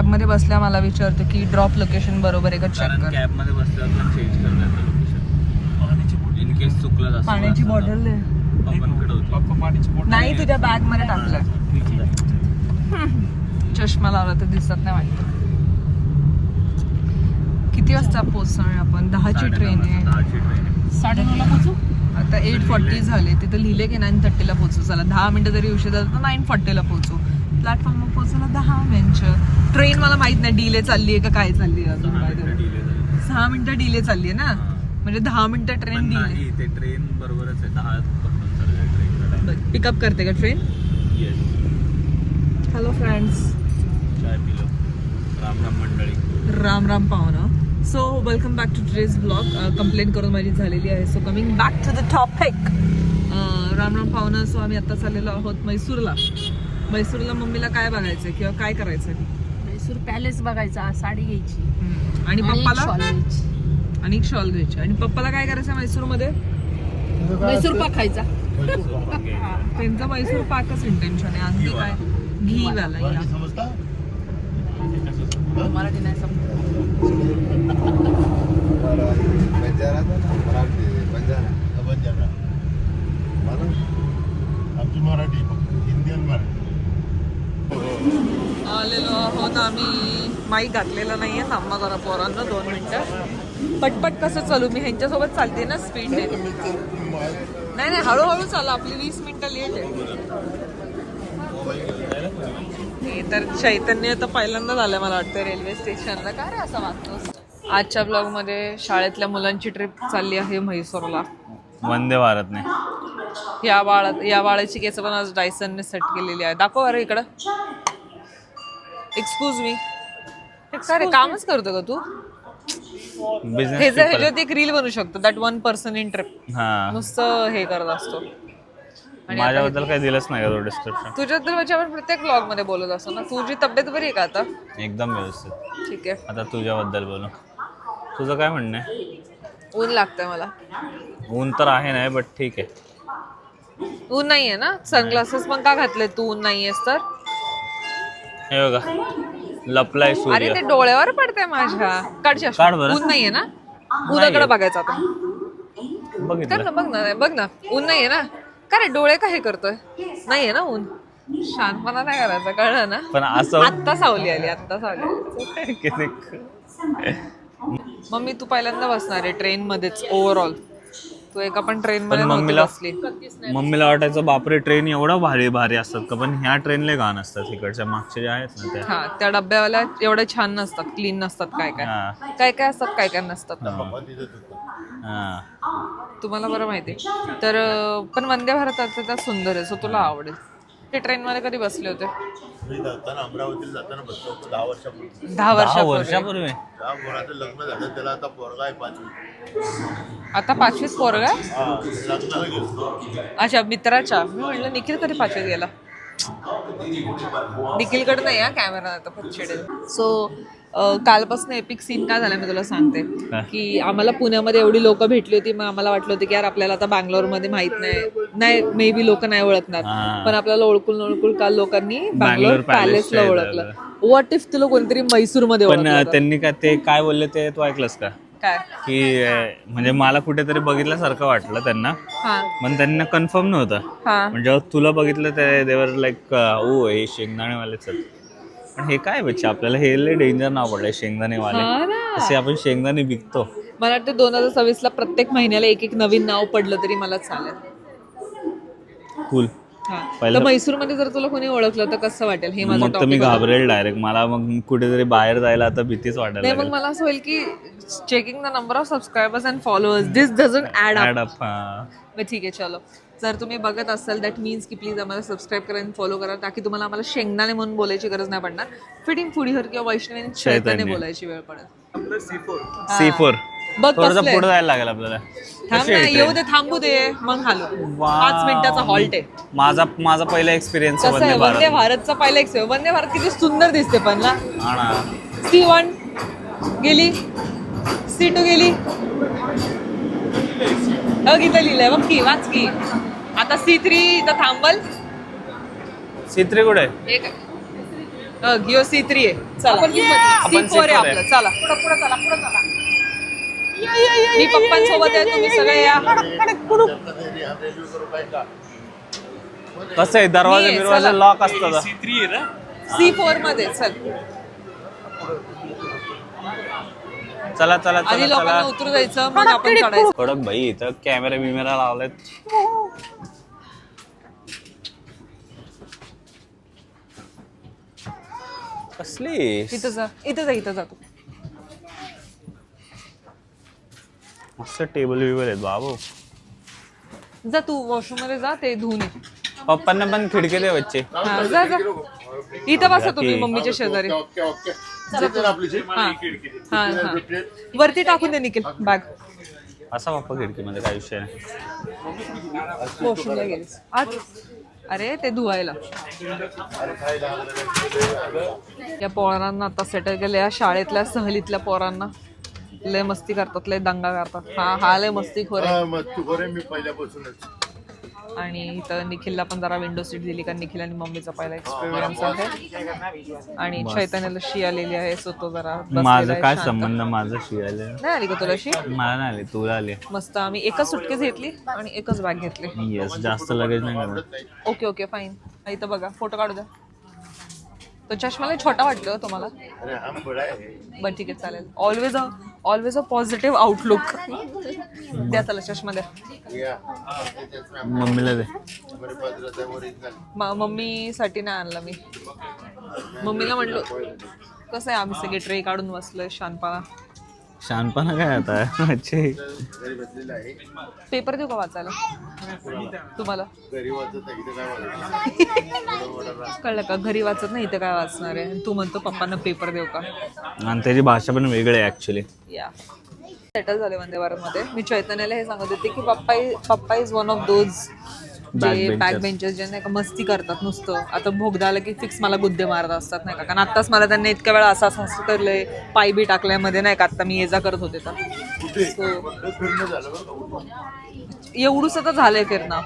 Cab मध्ये बसल्या मला विचारतो की ड्रॉप लोकेशन बरोबर आहे का चेक कर. कॅब मध्ये बसल्यावर पण चेंज करतात लोकेशन. इन केस चुकलं असतं. पाण्याची बॉटल दे. नाही तुझ्या बॅग मध्ये टाकलं. चष्मा लावला तर दिसत नाही वाटत. किती वाजता पोहोचणार आपण? 10ची ट्रेन आहे. 9:30ला पोहोचू. आता 8:40 झाले. तिथं लिहिले की 9:30ला पोहोचू. चला 10 मिनिटं जरी उशीर झाला तर 9:40ला पोहोचू. प्लॅटफॉर्मवर पोहोचायला 10 मिनिटं. ट्रेन मला माहित नाही डिले चालली आहे का काय चालली आहे अजून. 6 मिनिटं डिले चालली आहे ना, म्हणजे 10 मिनिटं ट्रेन डिले. ते ट्रेन बरोबरच आहे. 10 पकडून चालू ट्रेन. पिकअप करते का ट्रेन? येस. हॅलो फ्रेंड्स, चाय पिलो. राम राम मंडळी. राम राम पाहुणं. So welcome back to today's blog. Complain करून माझी झालेली आहे. So coming back to the topic. Ram Ram पाहुणं. सो आम्ही आता चाललेलो आहोत मैसूरला. मैसूरला मम्मीला काय बघायचं किंवा काय करायचं? मैसूर पॅलेस बघायचा, साडी घ्यायची आणि पप्पाला शॉल घ्यायची. आणि एक शॉल घ्यायची. आणि पप्पाला काय करायचं मैसूरमध्ये? मैसूर पाक खायचा. त्यांचा मैसूर पाकच इंटेन्शन आहे. आणखी काय घी वाला या. मराठी नाही समजत. आलेलो आहोत आम्ही. माईक घातलेला नाहीये. थांबा जरा पोरांना 2 मिनिटं. पटपट कसं चालू? मी ह्यांच्यासोबत चालते ना स्पीडने. नाही नाही हळूहळू चालू. आपली 20 मिनिटं लेट आहे. हे तर चैतन्य तर पहिल्यांदा झालं मला वाटतं रेल्वे स्टेशनला. काय रे असं वागतोस? आजच्या ब्लॉग मध्ये शाळेतल्या मुलांची ट्रिप चालली आहे म्हैसूरला. वंदे भारत नाही. या बाळाची केस पण आज डायसनने सेट केलेली आहे. दाखव अरे इकडं. Excuse me. काय रे कामच करतो का तू? ह्याच्यात एक रील बनवू शकतो. That 1 person in trip. नुसतं हे करत असतो. माझ्याबद्दल काही दिलंच नाही का तो डिस्क्रिप्शन? तुझ्याबद्दल म्हणजे आपण प्रत्येक ब्लॉग मध्ये बोलत असतो ना. तुझी तब्येत बरी आहे का आता? एकदम व्यवस्थित. ठीक आहे. आता तुझ्याबद्दल बोलू. तुझं काय म्हणणं आहे? ऊन लागतंय मला. ऊन तर आहे नाही बट ठीक आहे. ऊन नाहीये ना? सनग्लासेस पण का घातले तू ऊन नाहीयेस तर? हे बघा लपलाय अरे सूर्य. ते डोळ्यावर पडतंय माझ्या. काढ बरं. ऊन नाहीये ना? उन्हाकडे बघायचं आपण. कर बघितलं ना, बघ ना ऊन नाहीये ना? का रे डोळे का हे करतोय? नाहीये ना ऊन? शांतपणा नाही करायचा, कळलं ना? पण असं आत्ता सावली आली. किती मम्मी तू पहिल्यांदा बसणार आहे ट्रेन मध्येच ओव्हरऑल. तू एका पण ट्रेन मध्ये पण नव्हती बसली. मम्मीला वाटायचं बापरे ट्रेन एवढा भारी भारी असतात का, पण ह्या ट्रेनले घाण असतात. इकडच्या मागच्या ज्या आहेत ना त्या. हा त्या डब्यावाल्या एवढ्या छान नसतात, क्लीन नसतात. काय काय असतात, काय काय नसतात. तुम्हाला बरं माहिती. तर पण वंदे भारतात त्या सुंदर आहे. सो तुला आवडेल. ते ट्रेन मध्ये कधी बसले होते? अमरावतीला जाताना बसलो होतो 10 वर्षापूर्वी. 10 वर्षापूर्वी. त्या पोराचं लग्न झालं, त्याला आता पोरगा आहे 5वी. आता 5वीत पोरगा आहे? लग्नाला गेलो. अच्छा मित्राच्या. मी म्हणलं निखिल कधी 5वीत गेला. निखिलकडे नाही हा कॅमेरा आता खूप चिडेल. सो कालपासून एपिक सीन काय झाला मी तुला सांगते. की आम्हाला पुण्यामध्ये एवढी लोक भेटली होती. मग आम्हाला वाटलं होतं की यार आपल्याला आता बँगलोरमध्ये माहित नाही मे बी लोक नाही ओळखणार. पण आपल्याला ओळखून काल लोकांनी बँगलोर पॅलेसला ओळखलं. व्हॉट इफ तुला कोणतरी मैसूर मध्ये पण त्यांनी ते काय बोलले ते तू ऐकलंस का? काय की म्हणजे मला कुठेतरी बघितल्यासारखं वाटलं त्यांना. पण त्यांना कन्फर्म नव्हतं. म्हणजे जेव्हा तुला बघितलं ते देवर लाईक ओ हे शेंगदाणेवालेच आहेत. पण हे काय बच्चा आपल्याला हे लय डेंजर नाव पडलंय शेंगदाणेवाले. असे आपण शेंगदाणे विकतो. मला वाटतं 2026 ला प्रत्येक महिन्याला एक नवीन नाव पडलं तरी मला चालेल. कूल. तर मैसूर मध्ये जर तुला कोणी ओळखलं तर कसं वाटेल हे माझं मग तर मी घाबरेल डायरेक्ट. मला मग कुठेतरी बाहेर जायला आता भीतीच वाटायला नाही. मग मला असं होईल की checking the number of subscribers and followers this doesn't add up. ठीक आहे चलो. जर तुम्ही बघत असाल दॅट मीन्स की प्लीज आम्हाला सबस्क्राईब करा आणि फॉलो करा, ताकी तुम्हाला आम्हाला शेंगदाणे म्हणून बोलायची गरज नाही पडणार. फिटिंग फुडीहर किंवा वैष्णवी चैतन्य बोलायची वेळ पडेल. C4 बघ थोडंसं पुढे जायला लागेल आपल्याला. थांब ना, येऊ दे, थांबू दे, मग हालू. 5 मिनिटाचा हॉल्ट आहे. माझा पहिला एक्सपिरियन्स कसं आहे वंदे भारतचा पहिला एक्सपिरियन्स. वंदे भारत किती सुंदर दिसते पण ना. C1 गेली, C2 गेली. इथं लिहिलंय बघ की, वाच की. आता C3 इथं थांबल. C3 कुठे? गिओ C3 आहे. चला C4 आहे आपलं. चला पुढे चला. मी पप्पांसोबत आहे, तुम्ही सगळे या. कसं आहे दरवाजा मी- बिरवाजा चला. लॉक असतं C4 मध्ये चल. चला चला आधी चला लोकांना चला उतरू द्यायचं, मग आपण चढायचं. कडक भाई इथं कॅमेरा बिमेरा लावलेत. कसली इथं जा तू. मस्त टेबल बिबल आहेत बाबू. जा तू वॉशरूम मध्ये जा, ते धुवून ये. पप्पांना पण खिडकी दे बच्चे. हा, जा जा. इथं बसा तुम्ही मम्मीच्या शेजारी. हा हा वरती टाकून दे निखिल बॅग. असा पप्पा खिडकीमध्ये काय विषय नाही. वॉशरूमला गेलीस आज. अरे ते धुवायला. या पोरांना आता सेटल केलं, या शाळेतल्या सहलीतल्या पोरांना. लय मस्ती करतात, लय दंगा करतात. हा लय मस्तीखोर आहे. मी पहिल्यापासूनच. आणि इथं निखिलला पण जरा विंडो सीट दिली, कारण निखिल आणि मम्मीचा पहिला एक्सपिरियन्स आहे. आणि चैतन्याला शी आलेली आहे, सो तो जरा बसलेला माझं आहे काय शांत. संबंध माझं शिवायला. नाही आली का तुला शी? मला नाही आले, तुला आले. मस्त. आम्ही एकच सुटकेस घेतली आणि एकच बॅग घेतली. येस जास्त लगेच नाही करत. Okay okay fine. इथं बघा, फोटो काढू द्या. तो चष्मा लय छोटा वाटतो तुम्हाला. अरे हम बड़ा है. बरं ठीक आहे चालेल. Always a positive outlook. द्या त्याला चष्मा द्या. या. मम्मीला दे. हमारे पास रहता है ओरिजिनल. मम्मीसाठी नाही आणला मी. मम्मीला म्हटलं कसं आहे, आम्ही सगळे ट्रे काढून बसलोय शानपणा. शानपणा काय आता अच्छे. घरी बसलेला आहे. पेपर देऊ का वाचायला तुम्हाला? घरी वाचत आहे, इथं काय वाचायचं? कळलं का? घरी वाचत नाही, इथं काय वाचणार आहे? तू म्हणतो पप्पांना पेपर देऊ का? आणि त्याची भाषा पण वेगळी आहे ऍक्च्युली. या सेटल झाले वंदे भारतमध्ये. मी चैतन्याला हे सांगत होते की पप्पा इज वन ऑफ दोज जे बॅक बेंचर्स जे नाही का मस्ती करतात नुसतं. आता भोगदा आलं की फिक्स मला गुद्दे मारत असतात नाही का, कारण आत्ताच मला त्यांनी इतक्या वेळा असं असं करलंय, पाय बी टाकल्यामध्ये नाही का. आता मी ये जा करत होते तर फिरणं झालं बरं का? एवढूच तर झालंय फिरणं.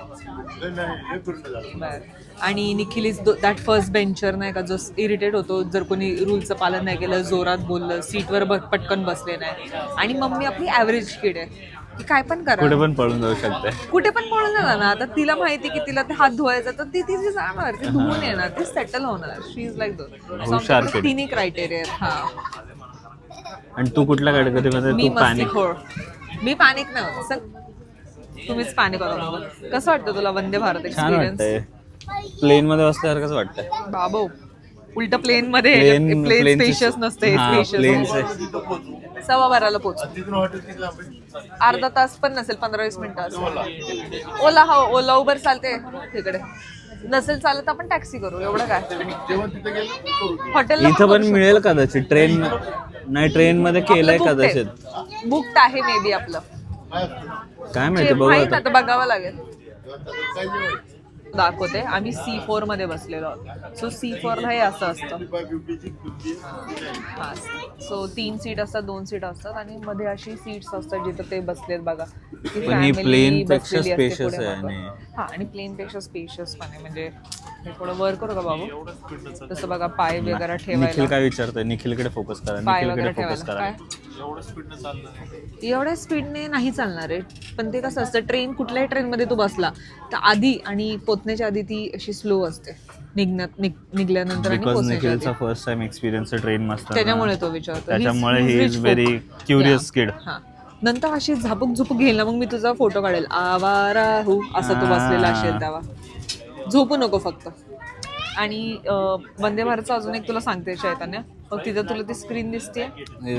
नाही फिरणं झालं. बरं. आणि Nikhil is that first bencher नाही का, जो इरिटेट होतो जर कोणी रूलचं पालन नाही केलं, जोरात बोललं, सीटवर पटकन बसले नाही. आणि मम्मी आपली ॲव्हरेज किड आहे, की काय पण करा, कुठे पण पळून जाऊ शकते. कुठे पण पळून जाणार ना. आता तिला माहिती की तिला ते हात धुवायचा, तर ती तिथे जाणार, ती धुवून येणार, ती सेटल होणार. शी इज लाईक हुशार दोन kid. तिन्ही क्रायटेरिया. हा आणि तू कुठल्या कॅटेगरीमध्ये? मी तू पॅनिक. मस्तीखोर. मी पॅनिक नाही होत. सर तुम्हीच पॅनिक होता मला. कसं वाटतं तुला वंदे भारत छान एक्सपिरियन्स? वाटतंय. प्लेन मध्ये बसल्यासारखंच वाटतंय. बाबो उलट प्लेन मध्ये प्लेन स्पेशियस नसते. स्पेशियस 12:15 पोहोच. तिथून हॉटेल किती लांब आहे? अर्धा तास पण नसेल, 15-20 मिनिटं असेल. ओला उबर चालते तिकडे. नसेल चालत आपण टॅक्सी करू, एवढं काय. जेवण तिथे गेलं की करू. हॉटेलला इथं पण मिळेल कदाचित. ट्रेन नाही, ट्रेन मध्ये केलंय कदाचित. बुकड आहे मे बी आपलं. काय माहिती, बघू माहित आता. आता बघावं लागेल. काय जेवण? दाखवते. आम्ही C4 मध्ये बसलेलो आहोत. सो C4 ला हे असं असतं. हा सो 3 सीट असतात, 2 सीट असतात आणि मध्ये अशी सीट्स असतात जिथं ते बसलेत बघा. पण ही प्लेन पेक्षा स्पेशियस आहे. आणि हा आणि प्लेन पेक्षा स्पेशियस पण आहे. म्हणजे हे थोडं वर करू का बाबू? तसं बघा पाय वगैरे निखिल ठेवायला. काय विचारतोय? निखिलकडे फोकस करा. पाय निखिलकडे वगैरे फोकस ठेवायला करा. काय एवढ्या स्पीडने नाही चालणार आहे. पण ते कसं असतं, ट्रेन कुठल्याही ट्रेनमध्ये तू बसला तर आधी आणि पोचण्याच्या आधी ती अशी स्लो असते, निघल्यानंतर आणि बिकॉज पोचण्याच्या निखिलचा आधी. फर्स्ट टाइम एक्सपिरियन्स ट्रेन मस्त. त्याच्यामुळे तो विचारतो. त्याच्यामुळे ही इज व्हेरी क्युरियस किड. हा नंतर अशी झुपूक घेईल ना, मग मी तुझा फोटो काढेल. आवारा हू असं तू बसलेला असेल तेव्हा. झोपू नको फक्त. आणि वंदे भारतचं अजून एक तुला सांगते चैतन्य, मग तिथं तुला ती स्क्रीन दिसते.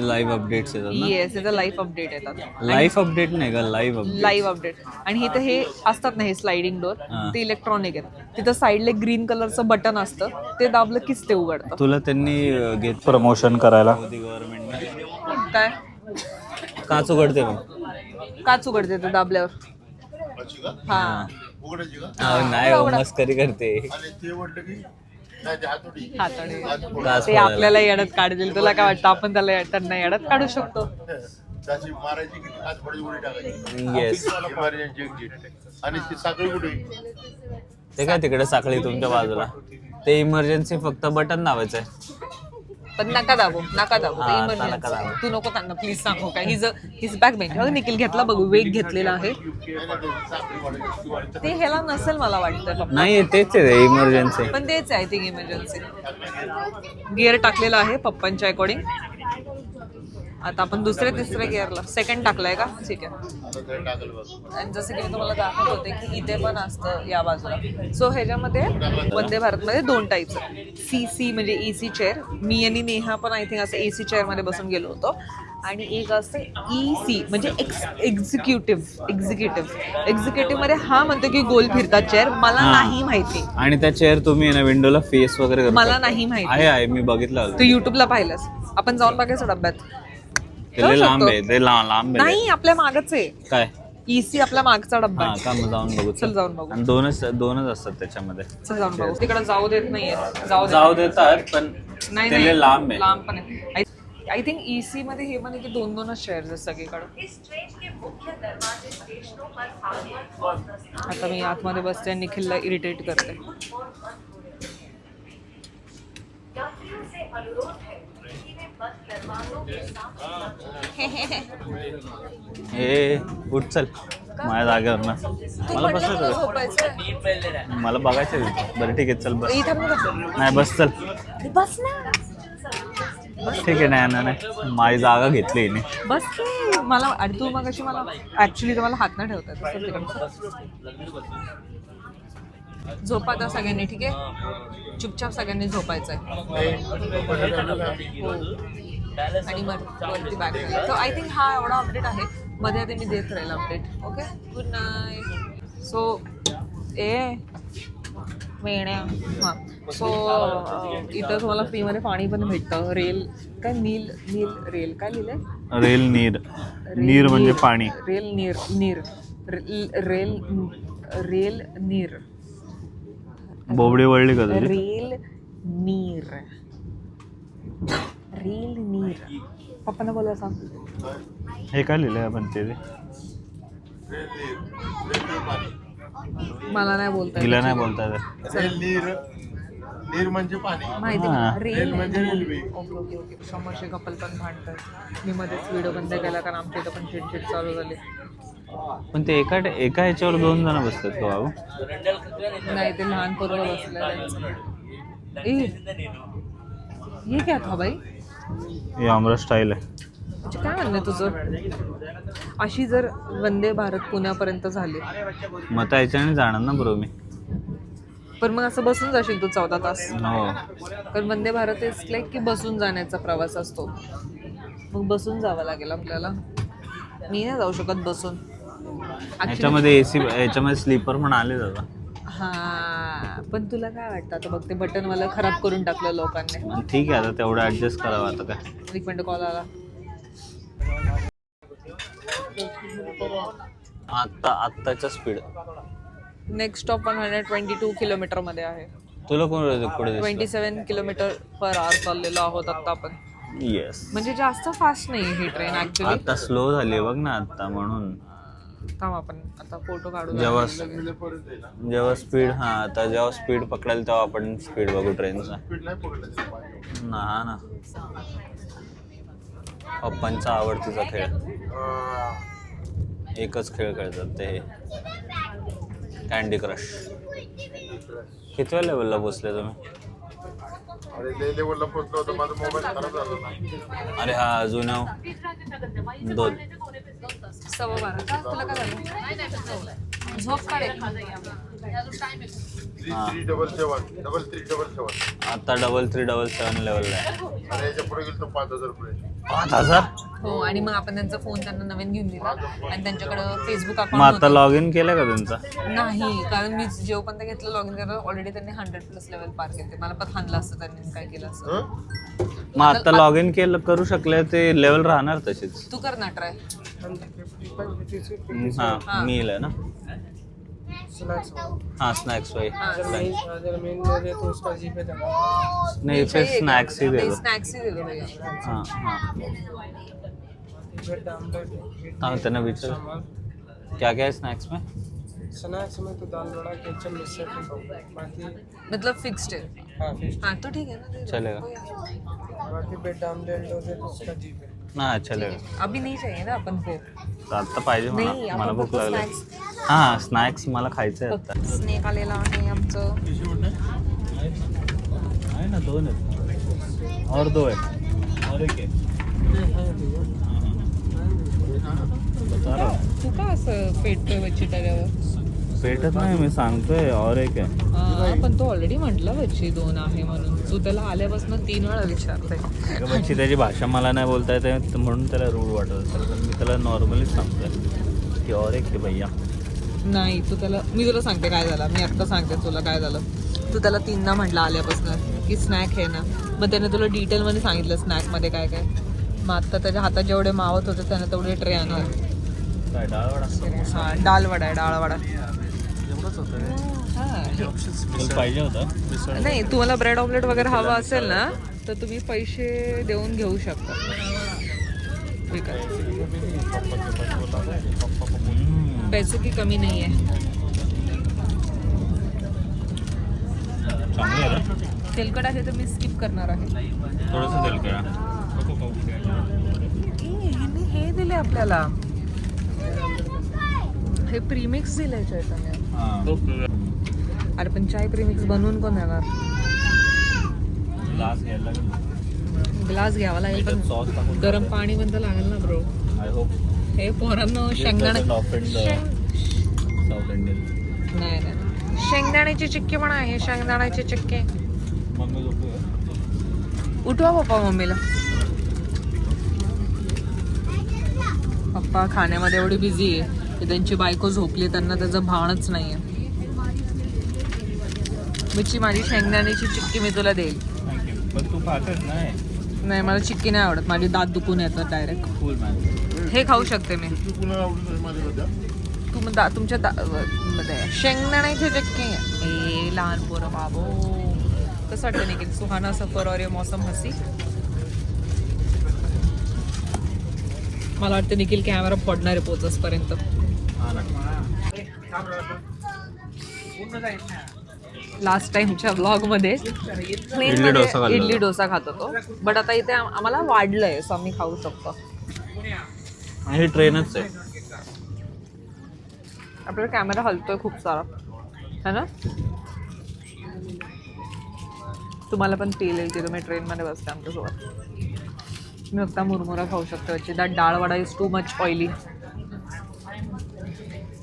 लाईव्ह अपडेट्स येतात ना? येस, तिथं लाईव्ह अपडेट येतात. लाईव्ह अपडेट नाही का, लाईव्ह अपडेट. Live update. आणि इथं हे असतात ना, हे स्लायडिंग डोर, ते इलेक्ट्रॉनिक आहेत. तिथं साईडला ग्रीन कलरचं बटन असतं, ते दाबलं कीच ते उघडतं. तुला त्यांनी घेत प्रमोशन करायला गव्हर्नमेंटने. काय काच उघडते मग? काच उघडते ते दाबल्यावर. हा उघडायची का? नाही हो, मस्करी करते. आणि ते म्हटलं की नाही ते हातोडी. हाताने काच ते आपल्याला येड्यात काढतील. तुला काय वाटतं आपण त्यांना येड्यात काढू शकतो? त्याची मारायची की हात पडची उडी टाकायची. येस. Emergency exit. आणि ती साखळी कुठे? ते काय तिकडे साखळी तुमच्या बाजूला. ते इमर्जन्सी फक्त बटन दाबायचं आहे. पण नका दाबू हा, आता नका दाबू. तू नको त्यांना प्लीज सांगू काय हिज बॅक बेंच निखिल घेतला बघू वेग घेतलेला आहे ते ह्याला नसेल मला वाटतं पप्पा. नाही तेच आहे इमर्जन्सी. पण तेच आहे थिंग इमर्जन्सी. गिअर टाकलेला आहे पप्पांच्या अकॉर्डिंग. आता आपण दुसऱ्या तिसऱ्या गिअरला सेकंड टाकलाय का ठीक आहे. आणि जसं की मी तुम्हाला दाखवत होते की इथे पण असतं या बाजूला. सो ह्याच्यामध्ये वंदे भारतमध्ये 2 टाईप्स आहेत. CC म्हणजे AC चेअर. मी आणि नेहा पण आय थिंक असं AC चेअरमध्ये बसून गेलो होतो. आणि एक असतं EC म्हणजे एक्झिक्युटिव्ह मध्ये हा म्हणतो की गोल फिरतात चेअर. मला नाही माहिती. आणि त्या चेअर तुम्ही ना विंडोला फेस वगैरे करू मला शकता. नाही माहिती. आहे मी बघितलं. तू युट्यूबला पाहिलंस. आपण जाऊन बघायचं डब्यात. ते लय लांब आहे ते लांब आहे. नाही आपल्या मागच आहे. काय EC आपल्या मागचा डब्बा हा आहे. का मग जाऊन बघू. चल जाऊन बघू. आणि दोनच असतात त्याच्यामध्ये. चल जाऊन बघू. तिकडे जाऊ देत नाहीये. जाऊ देतात पण नाही ते लय लांब आहे. लांब पण आहे. आय थिंक EC मध्ये हे पण आहे की 2-2च शेअर्स आहेत सगळीकडे. आता मी आतमध्ये बसते आणि निखिलला इरिटेट करते. ए उठ चल माझ्या जागेवर ना. मला बसायचं झोपायचं मला बघायचं बरं ठीक आहे चल बस. इथं नाही बस चल. बस ना ठीक आहे नाही माझी जागा घेतली हिने. बस की मला. आणि तू मग अशी मला ऍक्च्युली तुम्हाला हात नाही ठेवतात. झोपा आता सगळ्यांनी ठीक आहे. चुपचाप सगळ्यांनी झोपायचं आहे. आणि मग वरती बॅक करायला. तर आय थिंक हा एवढा अपडेट आहे. मध्ये आधी मी देत राहील update. Okay good night. So मेण्या हां. सो इथं तुम्हाला फ्रीमध्ये पाणी पण भेटतं. रेल काय नील रेल काय लिहिलंय. रेल नीर म्हणजे पाणी. रेल नीर रेल नीर बोबडी वळली का तुझी. रेल नीर पप्पांना बोला सांग. हे काय लिहिलंय आपण ते मला नाही बोलता तिला नाही बोलता येत. नीर म्हणजे पाणी. माहिती हा. रेल म्हणजे रेल्वे. ओके समोरचे कपल पण भांडतात. मी मध्येच व्हिडिओ बंद केला कारण आमच्या इथं पण चिडचिड चालू झाली. पण ते एका ह्याच्यावर 2 जण बसतात का बाबू. नाही ते लहान पोरं बसलं. ये क्या था भाई. हे आमरा स्टाईल आहे. म्हणजे काय म्हणणं तुझं. अशी जर वंदे भारत पुण्यापर्यंत झाली मग त्या ह्याच्याने जाणार ना बरोबर मी. पण मग असं बसून जाशील तू 14 तास. हो कारण वंदे भारत इज लाईक की बसून जाण्याचा प्रवास असतो. मग बसून जावं लागेल आपल्याला. मी नाही जाऊ शकत बसून. ह्याच्यामध्ये AC ह्याच्यामध्ये स्लीपर पण आले जातात. हा पण तुला काय वाटतं आता बघ ते बटन मला खराब करून टाकलं लोकांनी. ठीक आहे आता तेवढं ऍडजस्ट करावं आता काय. एक मिनिट कॉल आला. आत्ताच्या स्पीड. नेक्स्ट स्टॉप 122 किलोमीटर मध्ये आहे. तुला कोण पुढे 27 किलोमीटर पर आवर चाललेलो आहोत आता आपण. येस म्हणजे जास्त फास्ट नाही ही ट्रेन ऍक्च्युली. आता स्लो झाली बघ ना आता म्हणून. थांब आपण आता फोटो काढू. जेव्हा स्पीड आता जेव्हा स्पीड पकडेल तेव्हा आपण स्पीड बघू ट्रेनचा. ना पप्पांचा आवडतीचा खेळ. एकच खेळ खेळतात ते कॅन्डी क्रश. कितव्या लेवलला पोचले तुम्ही. अरे हा अजून 2. 12:15. तुला काय झालं. झोप काढे. आता 3377 लेवलला आहे. 5000. हो आणि मग आपण त्यांचा फोन त्यांना नवीन घेऊन दिला आणि त्यांच्याकडं फेसबुक मग अकाउंट आता लॉग इन केलं का त्यांचा. नाही कारण मी जेव्हा घेतलं लॉग इन करायला ऑलरेडी त्यांनी 100+ लेवल पार केले. मला पण हाणलं असतं त्यांनी काय केलं असतं. मग आता लॉग इन केलं करू शकले ते लेवल राहणार तशीच. तू कर ना ट्राय. हा मील आहे ना. हाँ स्नैक्स वही नहीं फिर स्नैक्स ही दे दो. स्नैक्स ही दे दो भैया. हाँ हाँ तेने बीच क्या क्या है स्नैक्स में. स्नैक्स में तो दाल बड़ा केचप मिक्सचर खाऊंगा बाकी मतलब फिक्स्ड है हाँ फिश हाँ तो ठीक है ना दे दो। चलेगा बाकी ब्रेड आमलेट डोसे तो उसका जी पे ना चलेगा अभी नहीं चाहिए ना अपन को तर आता पाहिजे नाही, मला आपण मला भूक फक्त लागली snacks. हां स्नॅक्स मला खायचं आहे आता स्नेक आलेला आहे आमचं आहे ना 2 आहेत और 2 आहे और एक आहे बता रहा हूं. तू का असं पेटतोय बच्ची टाल्यावर पेटत नाही मी सांगतोय और एक आहे पण तो ऑलरेडी म्हटलं बच्ची 2 आहे म्हणून तू त्याला आल्यापासून 3 वेळा विचारतोय अगं बच्ची त्याची भाषा मला नाही बोलता येते म्हणून त्याला रूढ वाटत असेल पण मी त्याला नॉर्मलीच सांगतोय की और एक आहे भैया नाही तू त्याला मी तुला सांगते काय झालं मी आत्ता सांगते तुला काय झालं तू त्याला 3दा म्हटलं आल्यापासून की स्नॅक आहे ना मग त्याने तुला डिटेलमध्ये सांगितलं स्नॅकमध्ये काय काय मग आत्ता त्याच्या हातात जेवढे मावत होते त्याने तेवढे ट्रे आणले काय डाळवडा हा डालवडा आहे डाळवडा एवढंच होतं हा तुला पाहिजे होतं नाही तुम्हाला ब्रेड ऑमलेट वगैरे हवा असेल ना तर तुम्ही पैसे देऊन घेऊ शकता ठीक आहे पैसों की कमी नहीं है चांगलं आहे ना तेलकट आहे तर मी स्किप करणार आहे थोडंसं तेल करा ह्यांनी हे दिले आपल्याला हे प्रीमिक्स दिलंय चैतन्य अरे पण चाय प्रीमिक्स बनवून कोण येणार ग्लास घ्यायला लागेल ग्लास घ्यावा लागेल पण सॉस टाकून गरम पाणी पण तर लागेल ना ब्रो आय होप हे पोरांना शेंगदाणे साऊथ इंडियन नाही नाही शेंगदाण्याची चिक्की पण आहे शेंगदाण्याचे चिक्के मम्मी झोपली उठवा पप्पा मम्मीला पप्पा खाण्यामध्ये एवढी बिझी आहे की त्यांची बायको झोपली त्यांना त्याचं भावनच नाहीये मिरची माझी शेंगदाण्याची चिक्की मी तुला देईल थँक्यू पण तू खातच नाही नाही मला चिक्की नाही आवडत माझे दात दुखून येतात डायरेक्ट फुल मॅन हे खाऊ शकते मी तुमच्या शेंगदाण्याची चिक्की ए लहान पोरं बाबो कसं वाटतं निखिल सुहाना सफर और ये मौसम हसी मला वाटतं निखिल कॅमेरा पडणार आहे पोचसपर्यंत लास्ट टाइमच्या ब्लॉग मध्ये इडली डोसा खाल्ला इडली डोसा खात होतो बट आता इथे आम्हाला वाढलंय सो आम्ही खाऊ शकतो हे ट्रेनच आहे आपला कॅमेरा हलतोय खूप सारा है ना तुम्हाला पण फील येईल की तुम्ही ट्रेनमध्ये बसता आमच्यासोबत मी फक्त मुरमुरा खाऊ शकतो याची that dalvada is too much oily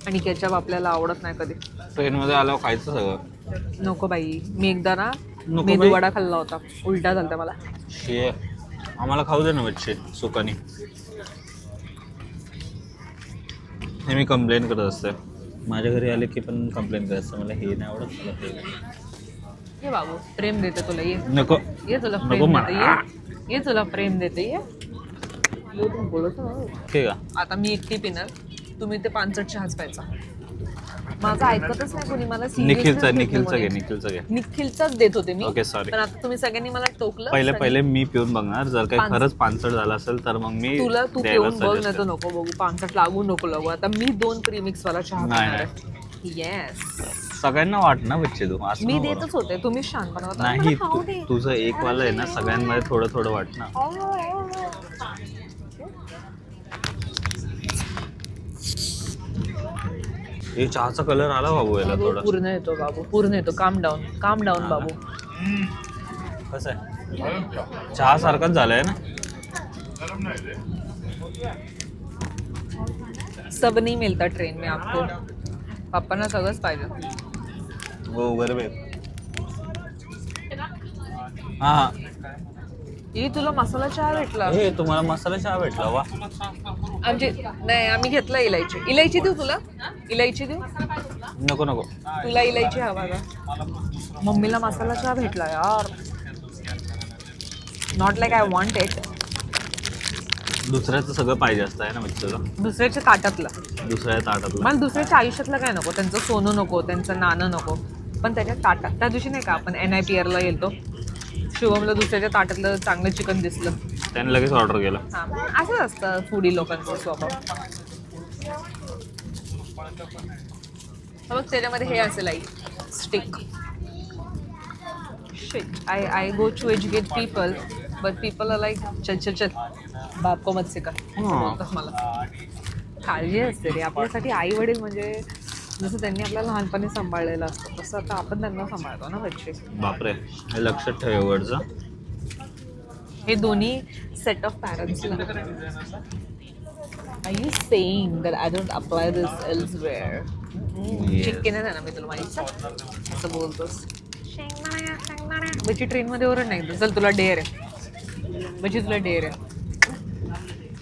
आणि केचप आपल्याला आवडत नाही कधी ट्रेनमध्ये आल्यावर खायचं सगळं नको बाई मी एकदा ना नको मेदू बाई. वडा खाल्ला होता उलटा झालता मला शे आम्हाला खाऊ दे ना बच्चे सुकानी हे मी कंप्लेन करत असते माझ्या घरी आले की पण कंप्लेन करत असतं मला हे नाही आवडत मला ते नाही. ये बाबू प्रेम देते तुला ये नको ये तुला नको प्रेम मला. देते ये तुला प्रेम देते ये बोलत ना. ठीक आहे आता मी एकटी पिणार तुम्ही ते 5 चहाच प्यायचा माझं ऐकतच नाही कोणी मला निखिलचा seriousness निखिलचा घे घेतलं निखिलचा घे कोणी. निखिलचाच देत होते मी ओके सॉरी पण आता तुम्ही सगळ्यांनी मला टोकलं पहिले मी पिऊन बघणार जर काही पाच- खरंच पानसट झालं असेल तर मग मी तुला तू द्यायला पिऊन बघ suggest नाही तर नको बघू 5 लागू नको आता मी 2 प्रीमिक्स वाला चहा नाही, पिणार आहे येस करेन. सगळ्यांना वाट ना बच्चे तू असं मी नको करू. देतच होते तुम्ही शांतपणा होता. नाही मला खाऊ दे. तुझं एक वाला आहे ना सगळ्यांमध्ये थोडं थोडं वाट ना हे चहाचा कलर आला बाबू याला बाबू, थोडा पूर्ण येतो बाबू पूर्ण येतो काम डाऊन बाबू कसं आहे चहा सारखाच झालाय ना सब नहीं मिलता ट्रेन में आपको पप्पांना सगळंच पाहिजे हो बरोबर हा ही तुला मसाला चहा भेटला हे तुम्हाला मसाला चहा भेटला वा आमची नाही आम्ही घेतला इलायची देऊ तुला इलायची देऊ नको नको तुला इलायची हवा का मम्मीला मसाला चहा भेटला यार not like I want it दुसऱ्याचं सगळं पाहिजे असतं आहे ना मित्राला दुसऱ्याच्या ताटातलं दुसऱ्या ताटातलं मला दुसऱ्याच्या आयुष्यातलं काय नको त्यांचं सोनं नको त्यांचं नाणं नको पण त्याच्या ताटात त्या दिवशी नाही का आपण NIPR ला गेलतो शुभमला दुसऱ्याच्या ताटातलं चांगलं चिकन दिसलं त्याने लगेच ऑर्डर केलं हां असंच असतं फूडी लोकांचा स्वभाव बघ त्याच्यामध्ये हे असेल आई स्टिक. Shit I go to educate people but people are like चल चल चल बाप को मत सिका बोलतात मला. काळजी असते रे आपल्यासाठी. आई वडील म्हणजे जसं त्यांनी आपल्याला लहानपणी सांभाळलेलं असतं तसं आता आपण त्यांना सांभाळतो ना बच्चे. बापरे हे लक्षात ठेव वरचं. हे दोन्ही सेट ऑफ पॅरेंट्सला. Are you saying that I don't apply this elsewhere? Chikki नाही ना मी तुला माहिती असं बोलतोस. बची ट्रेन मध्ये ओरड नाही चल तुला डेअर आहे. बची तुला डेअर आहे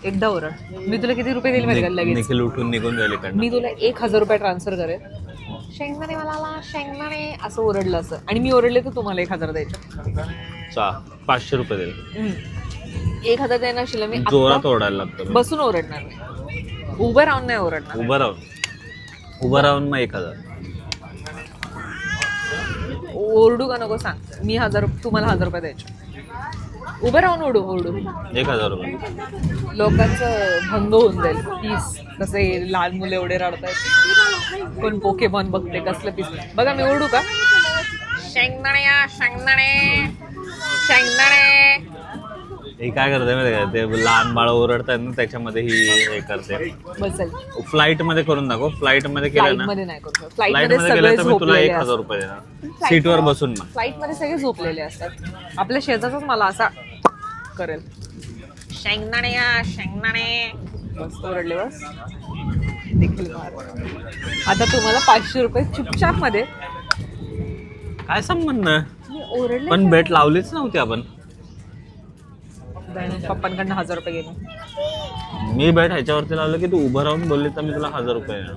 एकदा ओरड. मी तुला किती रुपये देईल माहिती का लगेच. निखिल उठून निघून गेले कारण मी तुला 1,000 रुपये ट्रान्सफर करेल. शेंगदाणे मला शेंगदाणे असं ओरडलं असं आणि मी ओरडले तर तुम्हाला 1,000 द्यायचे. 500 रुपये दिले. 1,000 देणार शिला मी जोरात ओरडायला लागतं. बसून ओरडणार नाही. उभं राहून नाही ओरडणार. उभं राहून मग 1,000. ओरडू का नको सांग. मी 1,000 तुम्हाला 1,000 रुपये द्यायचे. उभं राहून ओरडू 1,000 रुपये. लोकांचं भंग होऊन जाईल. पीस कसे लहान मुलं एवढे रडतायत. कोण पोकेमॉन बघते कसलं पीस. बघा मी ओरडू का. शेंगदाणे शेंगदाणे शेंगदाणे. हे काय करते माहिती का ते लहान बाळ ओरडतात ना त्याच्यामध्ये ही हे करते. बसेल फ्लाईट मध्ये करून दाखव. फ्लाईट मध्ये केलं फ्लाईट ना मध्ये नाही करू. फ्लाईट फ्लाईट मध्ये मध्ये सगळे केलं तर मी तुला झोपलेले 1,000 रुपये देणार सीटवर बसून. मग फ्लाईट मध्ये सगळे झोपलेले असतात. आपल्या शेजारचाच मला असा करेल. शेंगदाणे या शेंगदाणे. बस ओरडले बस. देखील मार. आता तुम्हाला 500 रुपये चुपचाप मध्ये. काय संबंध. मी ओरडले पण बेट लावलीच नव्हती आपण. पप्पांकडनं 1,000 रुपये गेले. मी बेट ह्याच्यावरती लावलं की तू उभं राहून बोलली तर मी तुला 1,000 रुपये देणार.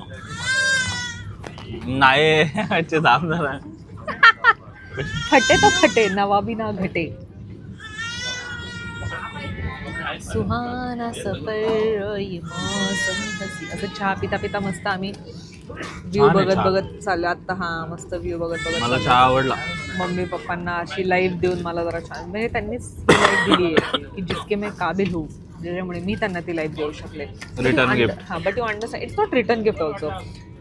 नाही दाम जरा फटे तो फटे नवाबी ना घटे. सुहाना सफर ये मौसम हसी. असं चहा पिता पिता मस्त आम्ही व्ह्यू छान आहे बघत चहा. बघत चाललो आता. हा मस्त व्ह्यू बघत बघत मला चाललो. चहा आवडला. मम्मी पप्पांना अशी लाईफ देऊन मला जरा छान म्हणजे त्यांनीच ती लाईफ दिली आहे की जितके मी काबिल होऊ ज्याच्यामुळे मी त्यांना ती लाईफ देऊ शकले. Return gift. हा but you understand it's not return gift also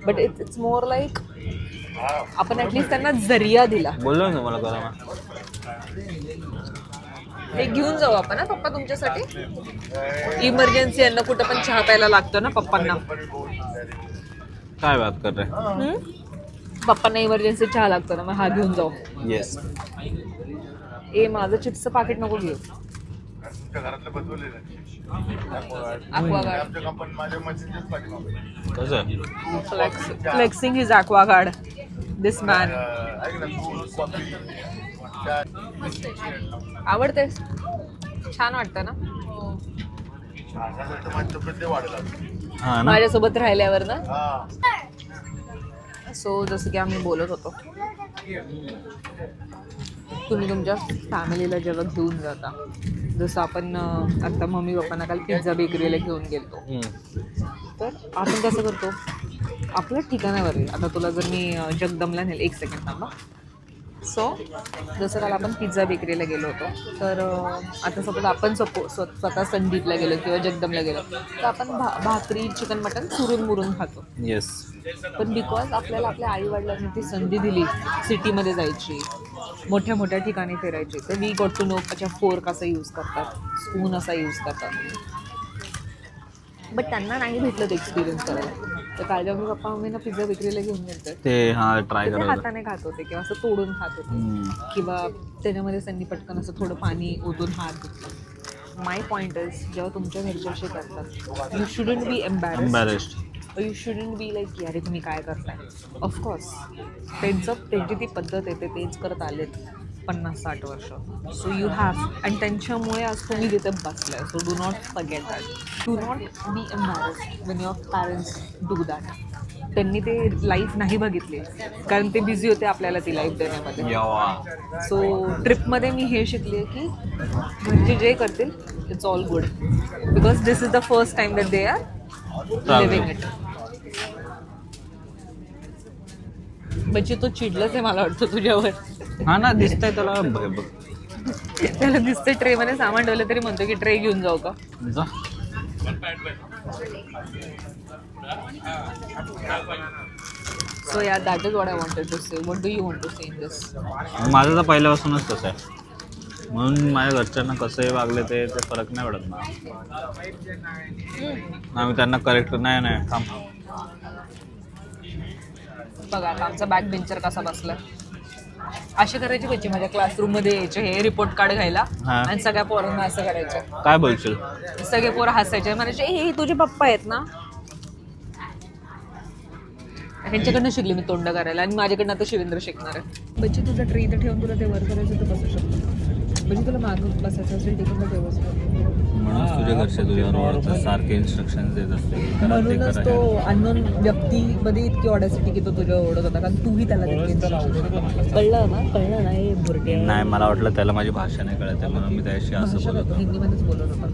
but it's more like आपण ॲटलिस्ट त्यांना जरिया दिला. बोललो ना मला करा. हे घेऊन जाऊ आपण ना पप्पा तुमच्यासाठी. इमर्जन्सी यांना कुठं पण चहा प्यायला लागतो ना पप्पांना. काय बात कर रहे. पप्पांना इमर्जन्सी चहा लागतो ना मग हा घेऊन जाऊ. येस. ए माझं चिप्सचं पाकिट नको घेऊ. Aquaguard. कसं Flexing his Aquaguard. This man. आवडते. छान वाटतं ना हा ना. माझ्यासोबत राहिल्यावर ना. सो जसं की आम्ही बोलत होतो तुम्ही तुमच्या फॅमिलीला जेव्हा घेऊन जाता जसं आपण आता मम्मी पप्पांना काल पिझ्झा बेकरीला घेऊन गेलतो तर आपण कसं करतो आपल्या ठिकाणावर. आता तुला जर मी जगदमला नेल 1 सेकंड थांबा. सो जसं काल आपण पिझ्झा बेकरीला गेलो होतो तर आता सपोज आपण स्वतः संदीपला गेलो किंवा जगदमला गेलो तर आपण भाकरी चिकन मटन चुरून मुरून खातो. येस. पण बिकॉज आपल्याला आपल्या आईवडिलांनी ती संधी दिली सिटीमध्ये जायची मोठ्या मोठ्या ठिकाणी फिरायची तर वी गॉट टू नो अच्छा फोर्क असा यूज करतात स्पून असा यूज करतात. बट त्यांना नाही भेटलं ते एक्सपिरियन्स करायला. तर काल जेव्हा पप्पा मम्मीना पिझ्झा बेकरीला घेऊन गेले ते हा ट्राय ते करा. हाताने खात होते किंवा असं तोडून खात होते किंवा त्याच्यामध्ये त्यांनी पटकन असं थोडं पाणी ओतून हात धुतलं. माय पॉईंट इज जेव्हा तुमच्या घरच्याशी करतात you shouldn't be embarrassed. You shouldn't be like की अरे तुम्ही काय करताय. ऑफकोर्स त्यांची ती पद्धत आहे ते तेच करत आलेत 50-60 वर्ष. सो यू हॅव आणि त्यांच्यामुळे आज तुम्ही तिथे बसलाय. So do not forget that. Do not be embarrassed when your parents do that. त्यांनी ते लाईफ नाही बघितली कारण ते बिझी होते आपल्याला ती लाईफ देण्यामध्ये. सो ट्रिपमध्ये मी हे शिकले की म्हणजे जे करतील it's all good because this is the first time that they are living it. म्हणजे तो चिडलाच आहे मला वाटतं तुझ्यावर. हा ना दिसतंय त्याला. त्याला दिसतंय ट्रे मध्ये सामान ठेवलं तरी म्हणतो की ट्रे घेऊन जाऊ का. जा. सो या that is what I wanted to say. What do you want to say in this? माझं तर पहिल्यापासूनच तसं आहे, म्हणून माझ्या घरच्यांना कसंही वागले ते फरक नाही पडत ना. आम्ही त्यांना करेक्ट नाही थांब. बघा आता आमचा बॅक बेंचर कसा बसलाय. अशी करायची पाहिजे माझ्या क्लासरूम मध्ये यायचे हे रिपोर्ट कार्ड घ्यायला हा. आणि सगळ्या पोरांना असं करायचं. काय बोलशील? सगळे पोरं हसायचे म्हणायचे हे तुझे पप्पा आहेत ना. ह्यांच्याकडनं शिकले मी तोंड करायला आणि माझ्याकडनं आता शिवेंद्र शिकणार आहे. बच्ची तुझा ट्री इथं ठेवून तुला ते वर करायचं तर बसू शकतो. म्हणजे तुला मागं बसायचं असेल तिकडून तर तेव्हाच. म्हणून तुझ्या घरचे तुझ्यावर ओरडतात, सारखे इन्स्ट्रक्शन देत असते. म्हणूनच तो अननोन व्यक्तीमध्ये इतकी ऑडॅसिटी की तो तुझ्या ओढत होता कारण तूही त्याला कळलं ना हे भुरटे. नाही, मला वाटलं त्याला माझी भाषा नाही कळत आहे म्हणून मी त्याशी असं भाषा बोलतो. हिंदीमध्येच बोलत होता.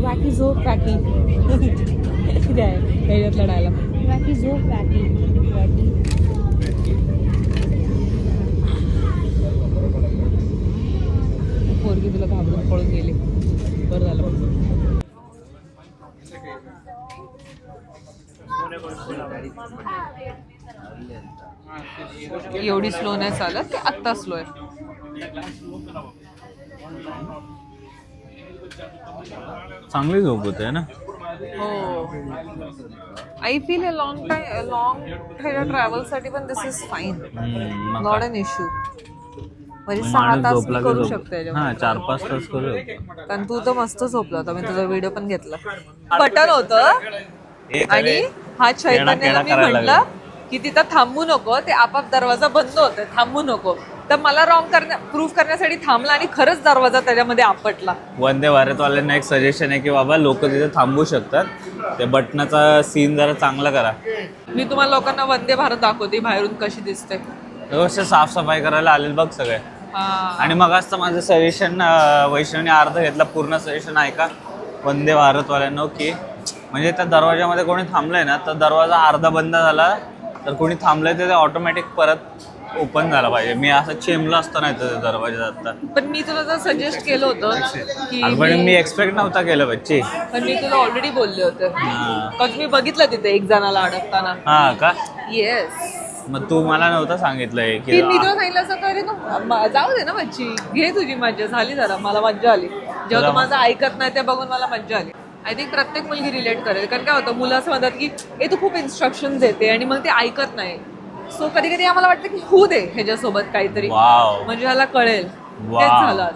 वॅकी झोप वॅकी काय ह्याच्यातला डायलॉग. वॅकी झोप वॅकी वॅकी. पोरगी तुला घाबरून पळून गेली. बरं झालं. एवढी स्लो नाही चालत, ते आत्ता स्लो आहे. चांगली झोप होते ना. हो आय फील अ लॉंग ह्याच्या ट्रॅव्हलसाठी पण this is fine. Not an issue. म्हणजे 6 तास मी करू शकते. हा 4-5 तास करू. कारण तू तर मस्त झोपला होता. मी तुझा व्हिडिओ पण घेतला. बटन होतं आणि हा चैतन्याला मी म्हटलं की तिथं थांबू नको, ते आपाप दरवाजा बंद होतोय, थांबू नको. तर मला प्रूफ करण्यासाठी थांबला आणि खरंच दरवाजा त्याच्यामध्ये आपटला. वंदे भारतवाल्यांना एक सजेशन आहे की बाबा लोक तिथे थांबू शकतात. ते बटनाचा सीन जरा चांगला करा. मी तुम्हाला लोकांना वंदे भारत दाखवते बाहेरून कशी दिसते. व्यवस्थित साफसफाई करायला आलेले बघ सगळे. आणि मग असतं माझं सजेशन, वैष्णवने अर्ध घेतला, पूर्ण सजेशन ऐका वंदे भारतवाल्यांना की म्हणजे त्या दरवाजामध्ये कोणी थांबलंय ना तर दरवाजा अर्धा बंद झाला तर कोणी थांबलंय तर ते ऑटोमॅटिक परत ओपन झाला पाहिजे. मी असं चेंबलं असतं नाही तर दरवाजा आता. पण मी तुला जर सजेस्ट केलं होतं की पण मी एक्सपेक्ट नव्हता केलं बच्ची. पण मी तुला ऑलरेडी बोलले होते कारण मी बघितलं तिथे एक जणाला अडकताना. हा का? येस. मग तू मला नव्हतं सांगितलंय की की मी तुला सांगितलं असं तरी जाऊ दे ना मच्छी, घे तुझी मज्जा झाली. जरा मला मज्जा आली जेव्हा तू माझं ऐकत नाही ते बघून मला मज्जा आली. आय थिंक प्रत्येक मुलगी रिलेट करेल. कारण काय होतं मुलं असं म्हणतात की हे तू खूप इन्स्ट्रक्शन देते आणि मग ते ऐकत नाही. सो कधी कधी आम्हाला वाटतं की होऊ दे ह्याच्यासोबत काहीतरी म्हणजे ह्याला कळेल. तेच झालं.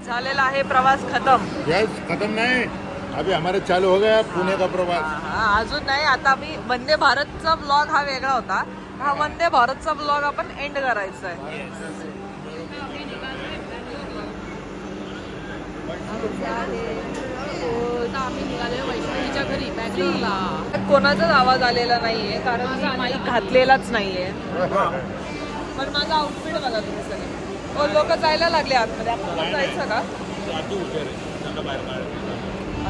झालेला आहे प्रवास खतम. यस खत्म नाही, अभी हमारे चालू हो गया पुणे का प्रवास. अजून नाही. आता मी वंदे भारतचा ब्लॉग हा वेगळा होता. हा वंदे भारतचा ब्लॉग आपण एंड करायचा आहे. कोणाचाच आवाज आलेला नाहीये कारण मी माईक घातलेलाच नाहीये. पण माझा आउटफिट बघा तुम्ही सगळे. लोक जायला लागले आतमध्ये. आपण जायचं का?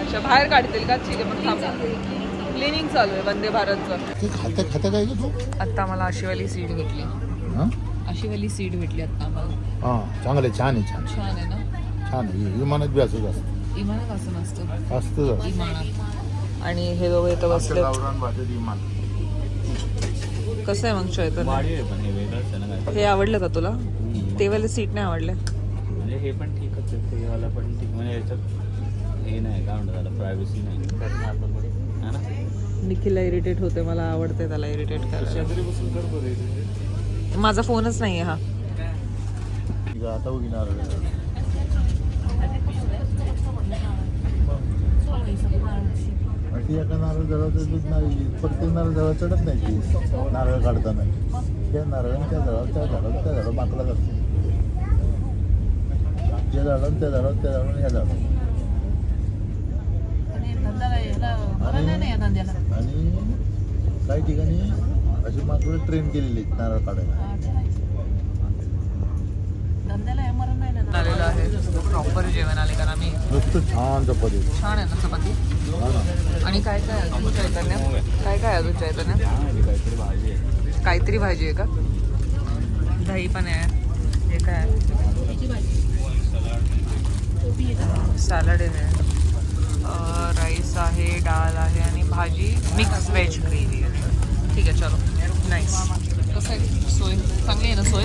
अच्छा बाहेर काढतील का? ठीक आहे मग थांबा. क्लिनिंग चालू आहे वंदे भारतचं. खाता काय तू? आत्ता मला अशीवाली सीट भेटली. अशीवाली सीट भेटली आत्ता आम्हाला. हां चांगले छान आहे. छान छान आहे ना. छान आहे. विमानात बी असंच असतं. इमानात असं नसतं. असतं इमानात. आणि हे दोघं इथं बसले. विमान कसं आहे मग चैतन्य? गाडी आहे पण हे वेगळंच आहे ना काय. हे आवडलं का तुला? ते वाले सीट नाही आवडले? म्हणजे हे पण ठीकच आहे, ते वाला पण ठीक. म्हणजे याच्यात हे नाही काय म्हणतात त्याला, प्रायव्हसी नाही है ना. निखिलला इरिटेट होते. मला आवडते त्याला इरिटेट करायला. माझा फोनच नाही आहे हा. आता उगिणार एका नारळ झाडाचं नाही, प्रत्येक नारळ झाडा चढत नाही ती नारळ काढताना. त्या नारळानं त्या झाडावर त्या झाडावर त्या झाडावर बाकला जातो. त्या झाडावर त्या झाडावर त्या झाडावर ह्या झाडावर. आणि काही ठिकाणी अशी माकडं ट्रेन केलेली आहेत नारळ काढायला. आलेलं आहे प्रॉपर जेवण आले कारण आम्ही नुसतं छान चपाती. छान आहे ना चपाती. आणि काय काय अजून चैतन्य? काय काय अजून चैतन्य? काहीतरी भाजी आहे. काहीतरी भाजी आहे का? दही पण आहे. हे काय? सॅलड आहे, राईस आहे, डाळ आहे आणि भाजी मिक्स व्हेज ग्रेव्ही आहे. ठीक आहे, चलो. नाईस. कसं आहे सोय? चांगली आहे ना सोय?